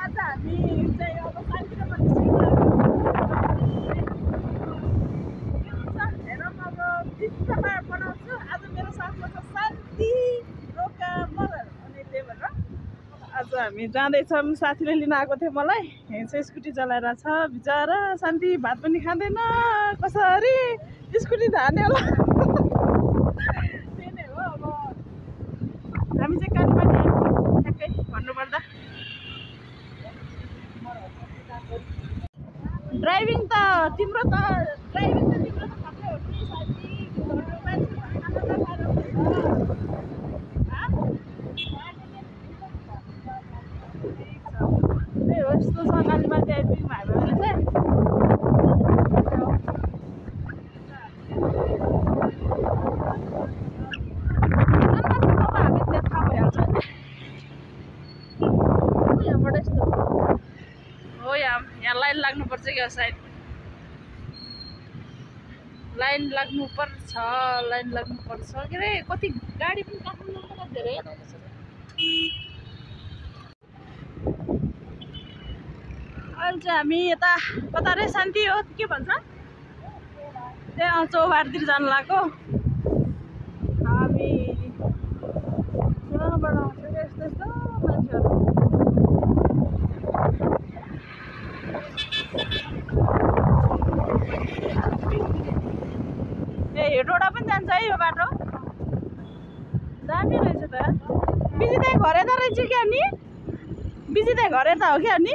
आज हामी चाहिँ अब शान्तिमा निस्किनु हेरौँ अब चित्रमा बनाउँछु। आज मेरो साथमा छ शान्ति रोका मगर अनि त्यही भएर आज हामी जाँदैछौँ। साथीले लिन आएको थियो मलाई, यहाँ चाहिँ स्कुटी चलाएर छ बिचरा शान्ति, भात पनि खाँदैन कसरी स्कुटी धाने होला। त्यही नै हो अब हामी चाहिँ कालीमाटी ठ्याक्कै भन्नुपर्दा। ड्राइभिङ त तिम्रो त खत्रै हो नि साथी, मान्छे खाना नखाएर त्यही हो यस्तो छ कालीमाटी आइपुग्यौँ हामीले चाहिँ। यहाँ लाइन लाग्नुपर्छ क्या सायद, लाइन लाग्नुपर्छ के अरे कति गाडी पनि काठमाडौँमा धेरै अहिले चाहिँ हामी यता कता रे शान्ति हो के भन्छ त्यहाँ चौबारतिर जानु लाग्यो हामी। कहाँबाट आउँछ यस्तो यस्तो मान्छेहरू। ए हेटौडा पनि जान्छ है यो बाटो, दामी रहेछ त। बिजिदाई घर यता रहेछ क्या नि, बिजिदाई घर यता हो क्या नि।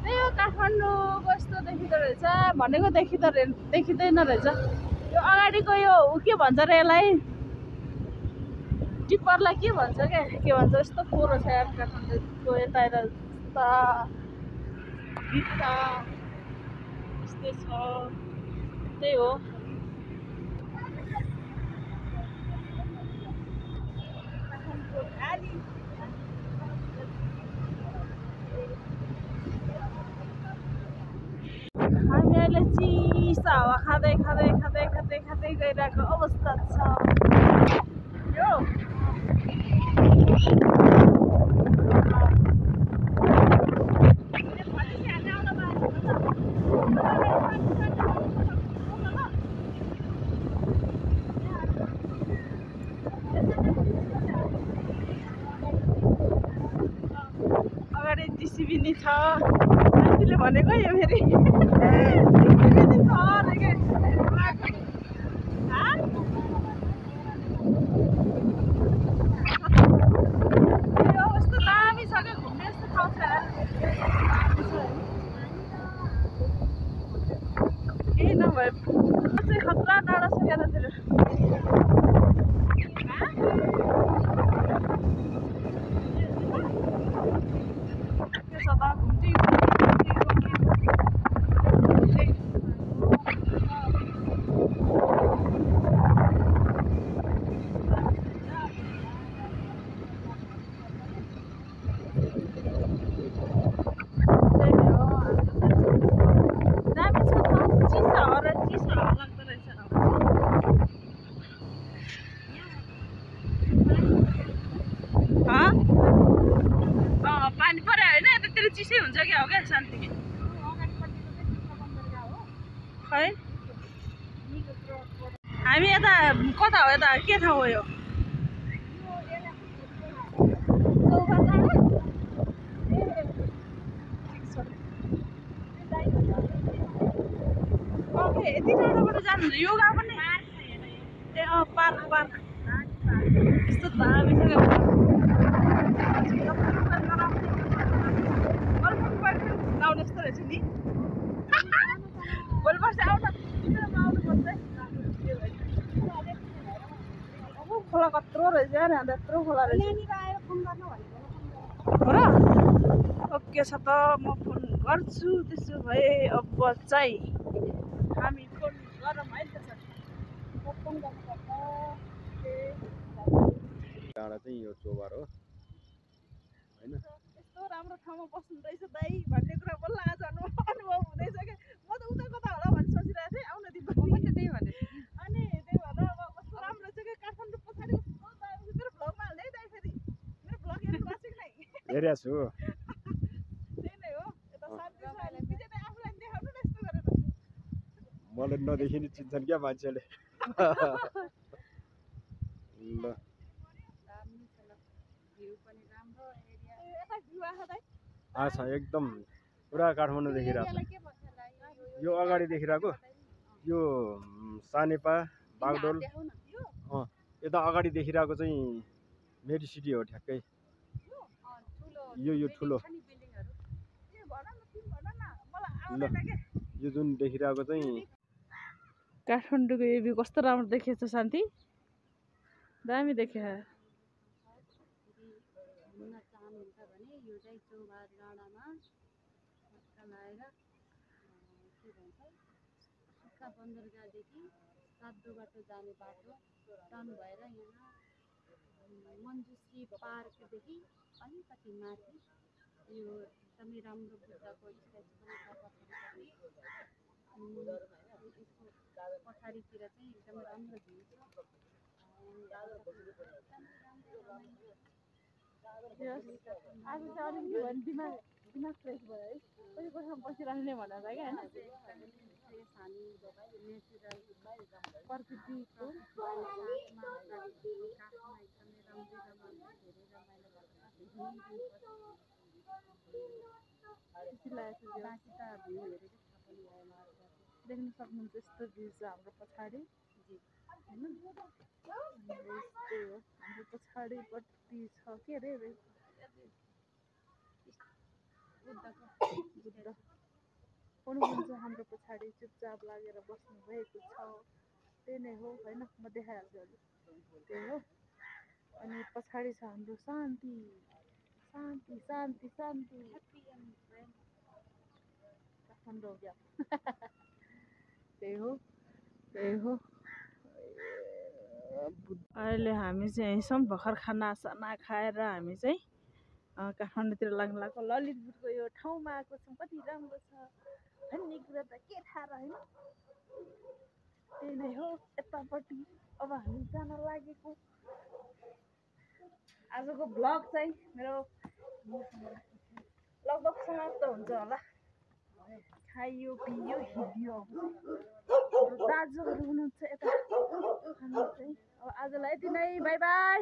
त्यही हो काठमाडौँको यस्तो देखिँदो रहेछ, भनेको देखिँदैन रहेछ। यो अगाडिको यो के भन्छ र यसलाई, टिप्परलाई के भन्छ क्या, के भन्छ यस्तो पोरो छ यार काठमाडौँको यता यता यस्तै छ। त्यही हो हामी अहिले चिसो हावा खाँदै गइरहेको अवस्था छ यो। अगाडि जिसिबी नि छ, साथीले भनेको यो फेरि जिसिबी छ अरे के यस्तो दामी छ क्या घुम्ने यस्तो ठाउँ छ केही नभए चाहिँ खतरा डाँडा छ यतातिर। पानी पऱ्यो होइन यतातिर चिसै हुन्छ क्या हो क्या शान्ति खै। हामी यता कता हो, यता के ठाउँ हो यो? छ ओके यति टाढोबाट जानु योगा पनि ए पार्क पार्क यस्तो दामी छ लाउने जस्तो रहेछ नि भोलि पर्सि आउन आउनुपर्छ अब खोला कत्रो रहेछ यार यहाँ त्यत्रो खोला रहेछ हो र ओके छ त म फोन गर्छु त्यसो भए अब चाहिँ हामी फोन गरौँ है त्यसो फोन गर्नुपर्छ डाँडा चाहिँ यो चोबार हो हैन यस्तो राम्रो ठाउँमा बस्नु रहेछ दाइ भन्ने कुरा बल्ल आज अनुभव हुँदैछ क्या म त उता कता होला भन्ने सोचिरहेको थिएँ आउन दिनु त्यही भने अनि त्यही भएर अब कस्तो राम्रो छ क्या काठमाडौँ पछाडि कस्तो दामी मेरो भ्लगमा हाल्दै दाइ फेरि मेरो भ्लग हेर्नु भएको छ कि नै हेरेको छु त्यही नै हो यता शान्ति छ विजय दाइ आफूलाई देखाउनु न यस्तो गरेर मलाई नदेखि नि चिन्छन् क्या मान्छेले ल आछ एकदम पुरा काठमाडौँ देखिरहेको छ यो अगाडि देखिरहेको यो सानेपा बागडोल यता अगाडि देखिरहेको चाहिँ मेडिसिटी हो ठ्याक्कै यो ठुलो ल यो जुन देखिरहेको चाहिँ काठमाडौँको यो भ्यू कस्तो राम्रो देखिएछ शान्ति दामी देखे घुम्न चाहनुहुन्छ भने यो चाहिँ चौबार डाँडामा हट्टा लगाएर के भन्छ सुक्खा बन्दरगाहदेखि सातो बाटो जाने बाटो टर्न भएर यहाँ मञ्जुश्री पार्कदेखि अलिकति माथि यो एकदमै राम्रो बुद्धको स्ट्याचु पनि छ यसको पछाडितिर चाहिँ एकदमै राम्रो भ्यू छ आज चाहिँ अलिकति भने दिमाग फ्रेस भयो है कहिले कोठामा बसिरहने भनेर क्या होइन प्रकृतिको देख्न सक्नुहुन्छ यस्तो भ्यू छ हाम्रो पछाडि होइन यस्तै हो हाम्रो पछाडिपट्टि छ के अरे बुद्ध हुनुहुन्छ हाम्रो पछाडि चुपचाप लागेर बस्नु भएको छ त्यही नै हो होइन म देखाइहाल्छु अहिले त्यही हो अनि पछाडि छ हाम्रो शान्ति शान्ति शान्ति शान्ति काठमाडौँ हो क्या त्यही हो अहिले हामी चाहिँ यहीँ छौँ भर्खर खानासाना खाएर हामी चाहिँ काठमाडौँतिर लाग्नु लाग्यो ललितपुरको यो ठाउँमा आएको छौँ कति राम्रो छ भन्ने कुरा त के थाहा र होइन त्यही नै हो यतापट्टि अब हामी जान लागेको आजको भ्लग चाहिँ मेरो लगभग समाप्त हुन्छ होला खाइयो पियो हिँडियो दाजुहरू हुनुहुन्छ यता हामी चाहिँ अब आजलाई यति नै बाई बाई